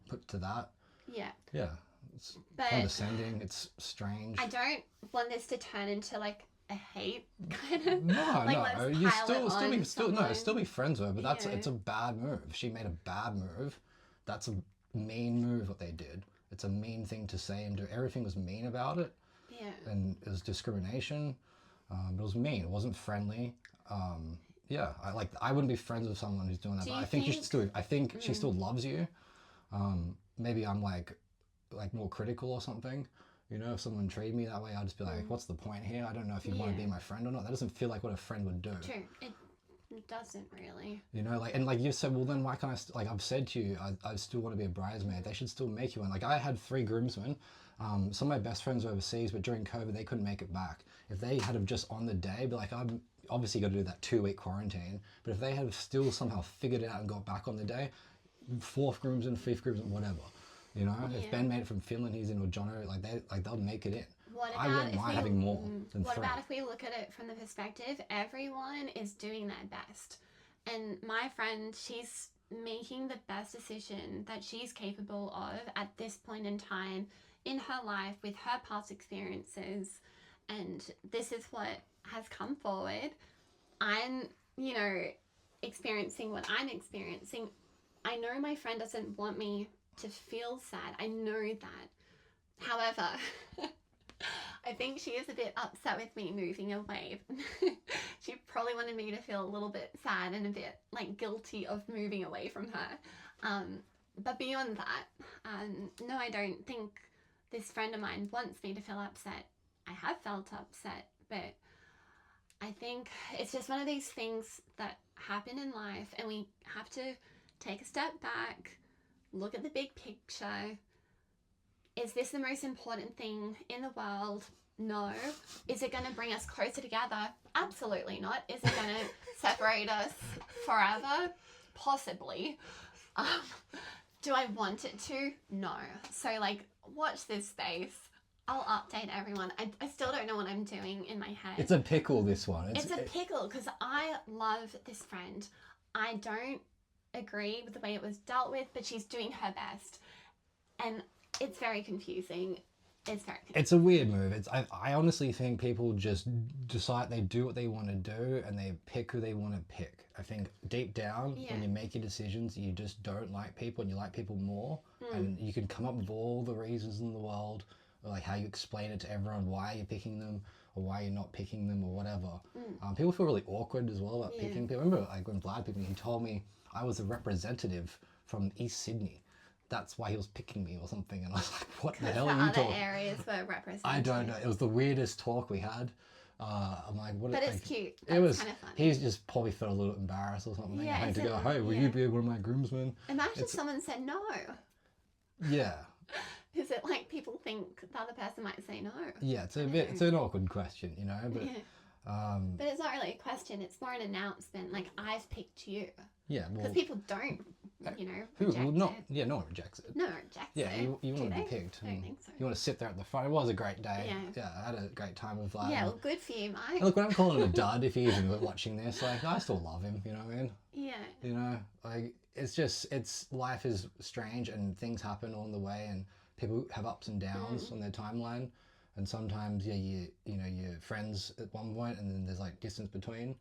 put to that. Yeah. Yeah, it's But condescending. It's strange. I don't want this to turn into like a hate kind of. No, like, no. let's You pile it on still be friends with her. But that's Yeah. it's a bad move. She made a bad move. That's a mean move. What they did. It's a mean thing to say and do. Everything was mean about it, Yeah. and it was discrimination. It was mean. It wasn't friendly. Yeah, I wouldn't be friends with someone who's doing that. Do But you I think you should think- still. I think she still loves you. Maybe I'm like more critical or something. If someone treated me that way, I'd just be like, "What's the point here? I don't know if you want to be my friend or not." That doesn't feel like what a friend would do. True. It doesn't really. Like you said, well then why can't I? I've said to you, I still want to be a bridesmaid. They should still make you one. Like I had 3 groomsmen. Some of my best friends were overseas, but during COVID they couldn't make it back. If they had have just on the day, be like, I'm obviously got to do that 2-week quarantine. But if they had still somehow figured it out and got back on the day, 4th groomsman, 5th groomsman, whatever. If Ben made it from Finland, he's in with Jono. They'll make it in. What I about wouldn't if mind we, having more than what 3. about if we look at it from the perspective everyone is doing their best, and my friend, she's making the best decision that she's capable of at this point in time in her life with her past experiences, and this is what has come forward. I'm experiencing what I'm experiencing. I know my friend doesn't want me to feel sad. I know that. However, I think she is a bit upset with me moving away. She probably wanted me to feel a little bit sad and a bit guilty of moving away from her. But beyond that, no, I don't think this friend of mine wants me to feel upset. I have felt upset, but I think it's just one of these things that happen in life, and we have to take a step back, look at the big picture. Is this the most important thing in the world? No. Is it going to bring us closer together? Absolutely not. Is it going to separate us forever? Possibly. Do I want it to? No. So watch this space. I'll update everyone. I still don't know what I'm doing in my head. It's a pickle, this one. It's a pickle because I love this friend. I don't agree with the way it was dealt with, but she's doing her best. And it's very confusing. It's a weird move. I honestly think people just decide they do what they want to do and they pick who they want to pick. I think deep down, when you make your decisions, you just don't like people and you like people more. And you can come up with all the reasons in the world, or how you explain it to everyone, why you're picking them or why you're not picking them or whatever. People feel really awkward as well about picking people. I remember when Vlad picked me, he told me I was a representative from East Sydney. That's why he was picking me or something. And I was like, what the hell are you talking? Other areas were represented. I don't know. It was the weirdest talk we had. I'm like, what? But it's cute. It was kind of funny. He's just probably felt a little embarrassed or something. Yeah, I had to is go, it- hey, will you be one of my groomsmen? Imagine if someone said no. Yeah. Is it people think the other person might say no? Yeah, it's an awkward question, But But it's not really a question. It's more an announcement. I've picked you. yeah, well, Because people don't, who reject well, not it. yeah, no one rejects it. No one rejects Yeah, it. you Do want to be they? picked. I don't and think so. You want to sit there at the front. It was a great day. Yeah. I had a great time with Vlad. Yeah, well, good for you, Mike. And look, when I'm calling him a dud, if he's even watching this, I still love him. You know what I mean? Yeah. It's life is strange and things happen along the way and people have ups and downs on their timeline, and sometimes you're friends at one point and then there's distance between.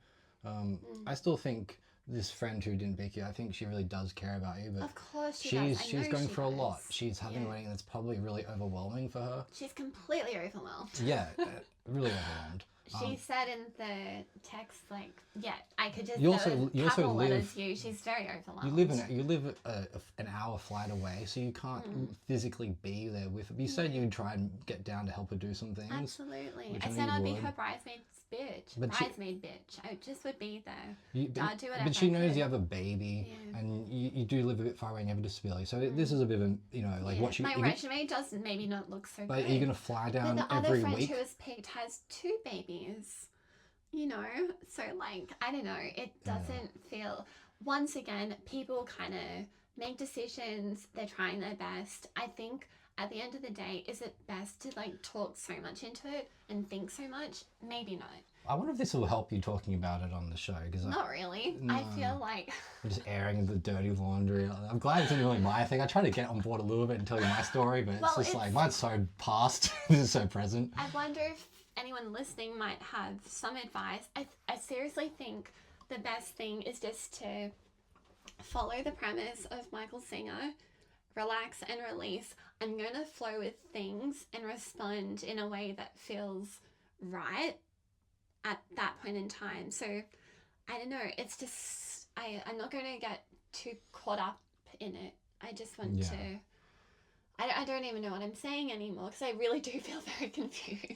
I still think this friend who didn't pick you, I think she really does care about you, but Of course she does. I she's know going she for a lot. does. She's having a wedding that's probably really overwhelming for her. She's completely overwhelmed. Yeah, really overwhelmed. She said in the text, like, yeah, I could just You also capital live. letters you. She's very overwhelmed. You live an hour flight away, so you can't physically be there with her. You said you'd try and get down to help her do some things. Absolutely. Which I I said know I'd you be would. her bridesmaid bitch. But Bridesmaid bitch. I just would be there. I'd do whatever. But she I knows could. you have a baby, and you do live a bit far away and you have a disability. So this is a bit of a, you know, like what My resume does maybe not look so like, good. are you going to fly down but the every other friend week? who was picked has 2 babies. You know, so like I don't know. It doesn't feel. Once again, people kind of make decisions. They're trying their best. I think at the end of the day, is it best to like talk so much into it and think so much? Maybe not. I wonder if this will help you talking about it on the show, because Not really. I feel like I'm just airing the dirty laundry. I'm glad it's not really my thing. I try to get on board a little bit and tell you my story, but it's just like mine's so past. This is so present. I wonder if anyone listening might have some advice. I seriously think the best thing is just to follow the premise of Michael Singer, relax and release. I'm going to flow with things and respond in a way that feels right at that point in time. So I don't know, it's just I'm not going to get too caught up in it. I just want to I don't even know what I'm saying anymore, because I really do feel very confused.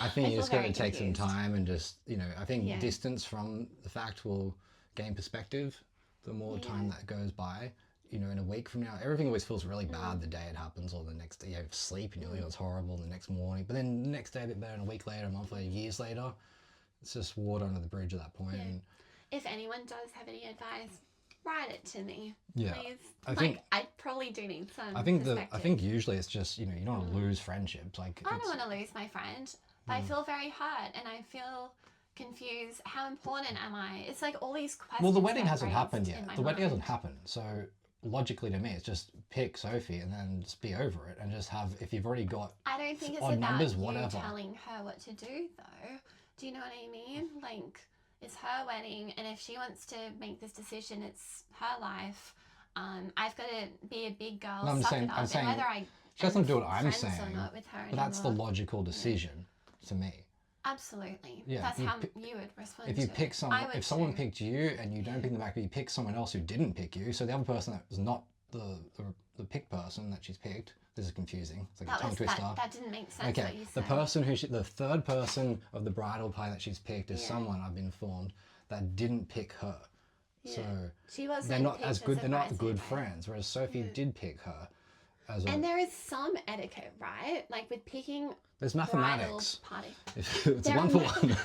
I think you just got to take some confused. time and just, you know, I think distance from the fact will gain perspective the more time that goes by. You know, in a week from now, everything always feels really bad the day it happens, or the next day you have sleep and you're like, oh, it's horrible the next morning. But then the next day a bit better, and a week later, a month later, years later, it's just water under the bridge at that point. Yeah. And if anyone does have any advice, write it to me, yeah, please. I think I probably do need some. I think usually it's just, you know, you don't want to lose friendships. Like I don't want to lose my friend, but I feel very hurt and I feel confused. How important am I? It's like all these questions. Well, the wedding get hasn't raised happened in yet. my The wedding mind. hasn't happened, so logically to me, it's just pick Sophie and then just be over it and just have, if you've already got I don't think it's odd about numbers, you whatever. telling her what to do, though. Do you know what I mean? Like, it's her wedding, and if she wants to make this decision, it's her life. I've got to be a big girl, No, I'm suck saying- it up, I'm saying and whether I she doesn't do what I'm friends or saying, not with her but that's the anymore. logical decision to me. Absolutely. Yeah, That's if you how pick- you would respond If you to pick it. someone, I would if someone too. picked you and you don't pick them back, but you pick someone else who didn't pick you, so the other person that was not the picked person that she's picked, this is confusing. It's like a tongue twister. That didn't make sense Okay, what you the said. person the third person of the bridal party that she's picked is someone, I've been informed, that didn't pick her. So She wasn't they're not picked as as good. a They're not bridesmaid, good right? friends. Whereas Sophie did pick her as a. And there is some etiquette, right? Like with picking There's bridal mathematics. party. It's a There one are for one.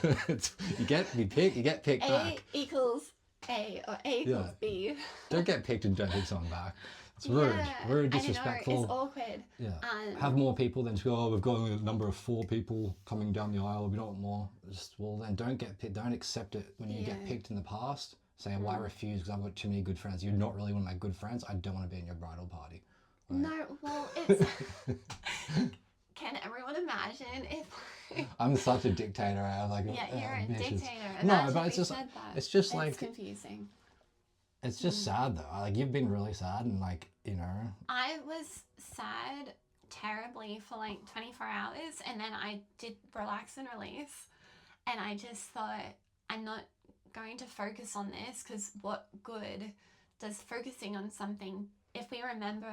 You get picked A back. equals A or A equals B. Don't get picked and don't pick someone back. It's rude. Rude, I know, disrespectful. it's awkward. Yeah. Have more people than to go, oh, we've got only a number of 4 people coming down the aisle. We don't want more. Just, well, then don't get picked. Don't accept it when you get picked in the past. Say, well, I refuse because I've got too many good friends. You're not really one of my good friends. I don't want to be in your bridal party. No, well, it's... Can everyone imagine if... I'm such a dictator. I have like Yeah, you're a ambitious- dictator. No, Imagine but if it's we just said that. it's just It's like confusing. it's just sad though. Like you've been really sad and like, you know. I was sad terribly for like 24 hours, and then I did relax and release, and I just thought, I'm not going to focus on this, because what good does focusing on something? If we remember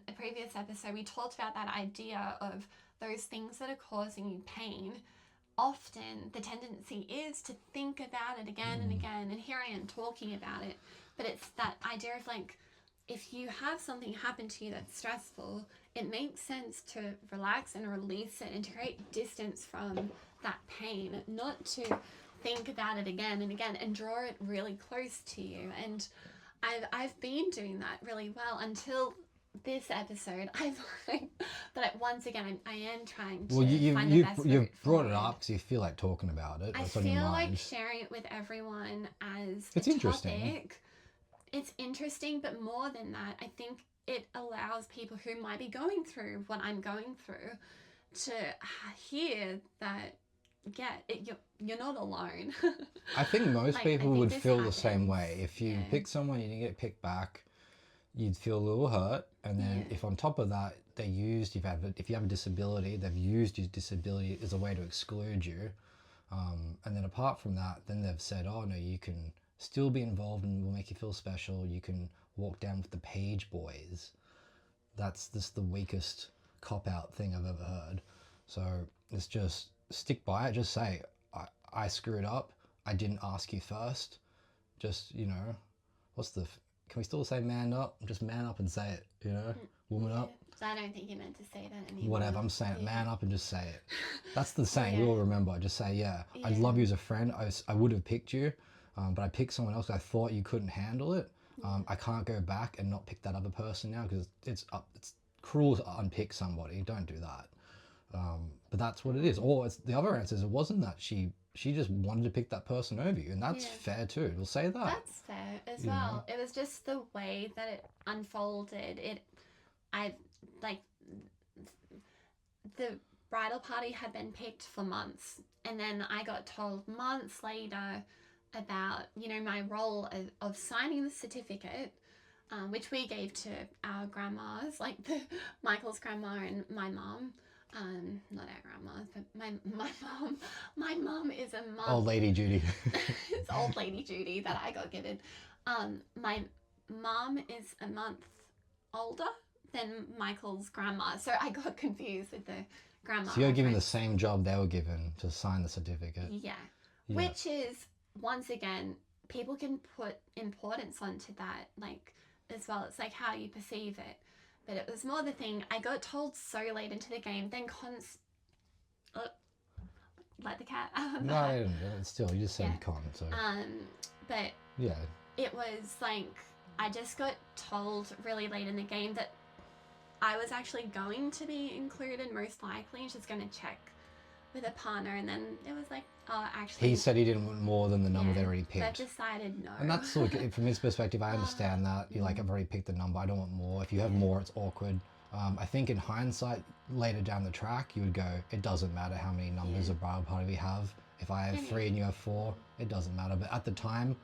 a previous episode, we talked about that idea of those things that are causing you pain. Often the tendency is to think about it again and again, and here I am talking about it, but it's that idea of like, if you have something happen to you that's stressful, it makes sense to relax and release it and to create distance from that pain, not to think about it again and again and draw it really close to you. And I've been doing that really well until this episode. But once again, I am trying to find the best you've route brought it forward. up because you feel like talking about it. I What's on your feel mind? like sharing it with everyone as It's a interesting. topic. It's interesting, but more than that, I think it allows people who might be going through what I'm going through to hear that, you're not alone. I think most Like, people I think would this feel the same happens. way. If you Yeah. pick someone, you didn't get picked back, you'd feel a little hurt. And then if on top of that, if you have a disability, they've used your disability as a way to exclude you, And then apart from that, then they've said, oh no, you can still be involved and we'll make you feel special. You can walk down with the page boys. That's just the weakest cop-out thing I've ever heard. So it's just stick by it. Just say, I screwed up. I didn't ask you first. Just, can we still say man up? Just man up and say it, woman up. I don't think you meant to say that anymore. Whatever, I'm saying it. Man up and just say it. That's the saying. We'll remember. Just say, I love you as a friend. I would have picked you, but I picked someone else. I thought you couldn't handle it. I can't go back and not pick that other person now because it's cruel to unpick somebody. Don't do that. But that's what it is. Or the other answer is it wasn't that she just wanted to pick that person over you, and that's fair too. We'll say that. That's fair as well. It was just the way that it unfolded. The bridal party had been picked for months, and then I got told months later about my role of signing the certificate, which we gave to our grandmas, like Michael's grandma and my mom. Not our grandmas, but my mom is a mum. Old Lady Judy. It's Old Lady Judy that I got given. My mom is a month older than Michael's grandma, so I got confused with the grandma. So you're given the same job they were given to sign the certificate. Yeah. Which is, once again, people can put importance onto that, like, as well. It's like how you perceive it. But it was more the thing, I got told so late into the game, then like the cat. No, I didn't. Still, you just said con, so. But yeah, it was like, I just got told really late in the game that I was actually going to be included, most likely, just going to check with a partner, and then it was like, oh, actually... He said he didn't want more than the number they already picked. I've decided no. And that's, look, from his perspective, I understand that. You're like, I've already picked the number, I don't want more. If you have more, it's awkward. I think in hindsight, later down the track, you would go, it doesn't matter how many numbers of bridal party we have. If I have 3 and you have 4, it doesn't matter. But at the time,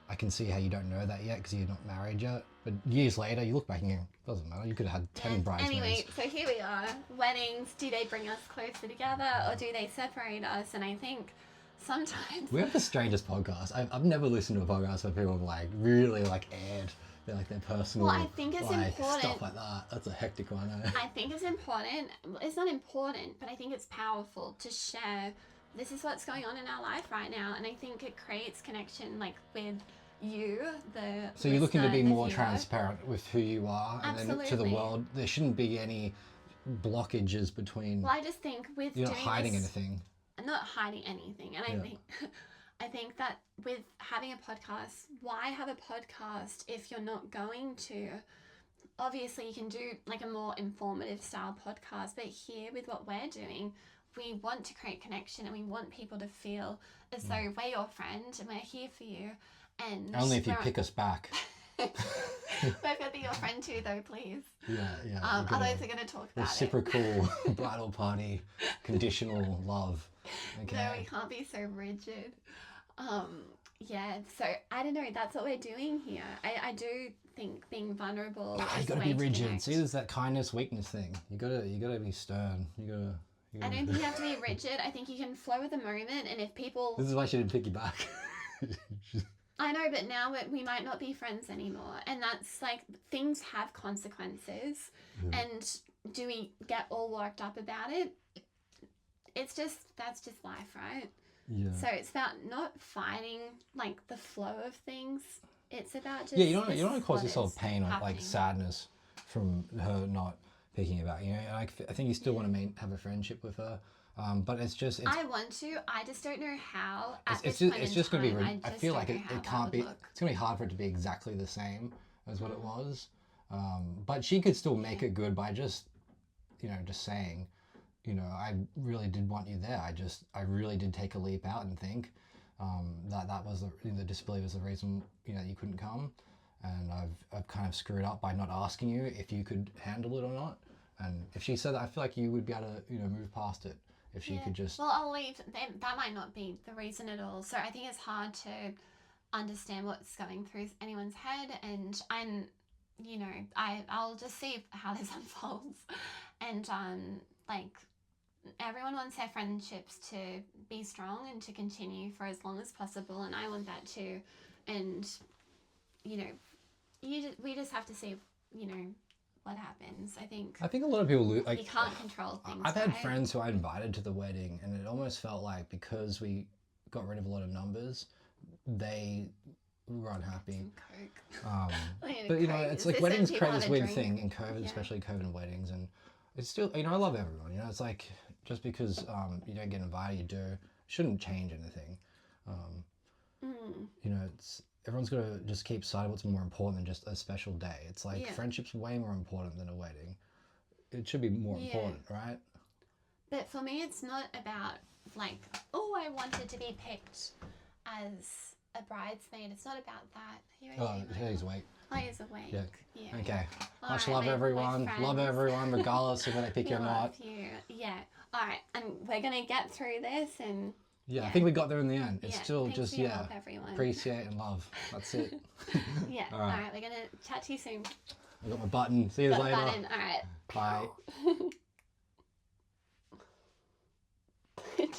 I can see how you don't know that yet because you're not married yet. But years later, you look back and you go, it doesn't matter. You could have had 10 bridesmaids. Anyway, so here we are. Weddings, do they bring us closer together or do they separate us? And I think sometimes... We have the strangest podcast. I've never listened to a podcast where people have really aired their personal I think it's important. Stuff like that. That's a hectic one. I think it's important. It's not important, but I think it's powerful to share this is what's going on in our life right now. And I think it creates connection with you, so you're looking to be more transparent with who you are. Absolutely. And then to the world. There shouldn't be any blockages between... Well, I just think with you're not hiding anything. I'm not hiding anything. And I think that with having a podcast, why have a podcast if you're not going to? Obviously, you can do a more informative style podcast, but here with what we're doing, we want to create connection and we want people to feel as though we're your friend and we're here for you. And only if you pick us back. We're going to be your friend too, though, please. Yeah. Otherwise, we're going to talk about reciprocal bridal party, conditional love. Okay. No, we can't be so rigid. So I don't know. That's what we're doing here. I do think being vulnerable. You got to be rigid. See, there's that kindness weakness thing. You got to be stern. I don't think you have to be rigid. I think you can flow with the moment, and if people... This is why she didn't pick you back. I know, but now we might not be friends anymore. And that's things have consequences. And do we get all worked up about it? That's just life, right? Yeah. So it's about not fighting the flow of things. It's about just... Yeah, you don't want to cause yourself pain or sadness from her not picking about you. I think you still want to have a friendship with her. But it's just... I want to. I just don't know how. It's just going to be... I feel like it can't be... It's going to be hard for it to be exactly the same as what it was. But she could still make it good by just saying, I really did want you there. I really did take a leap out and think that was the disability was the reason, you couldn't come. And I've kind of screwed up by not asking you if you could handle it or not. And if she said that, I feel like you would be able to, move past it. If she could just... Well, I'll leave. That might not be the reason at all. So I think it's hard to understand what's going through anyone's head. And I'll just see how this unfolds. And, everyone wants their friendships to be strong and to continue for as long as possible, and I want that too. And you know, we just have to see, you know, what happens. I think a lot of people like, you can't control things. I've had right? friends who I invited to the wedding, and it almost felt like because we got rid of a lot of numbers, they were unhappy. Some Coke. But you know, it's like weddings create this weird drink. thing in COVID, especially COVID weddings, and it's still, you know, I love everyone. You know, it's like just because you don't get invited, you do, shouldn't change anything. You know, it's everyone's got to just keep sight of what's more important than just a special day. It's like friendship's way more important than a wedding. It should be more important, right? But for me, it's not about like, oh, I wanted to be picked as a bridesmaid. It's not about that. He's awake. Oh, he's awake. Yeah. Okay. All Much right, love, my everyone. friends. Love everyone, regardless of whether they pick you or not. Love you. Yeah. All right, and we're gonna get through this, and I think we got there in the end. It's still thanks just for your help, everyone. appreciate and love. That's it. All right, we're gonna chat to you soon. I got my button. See you later. Button. All right. Bye.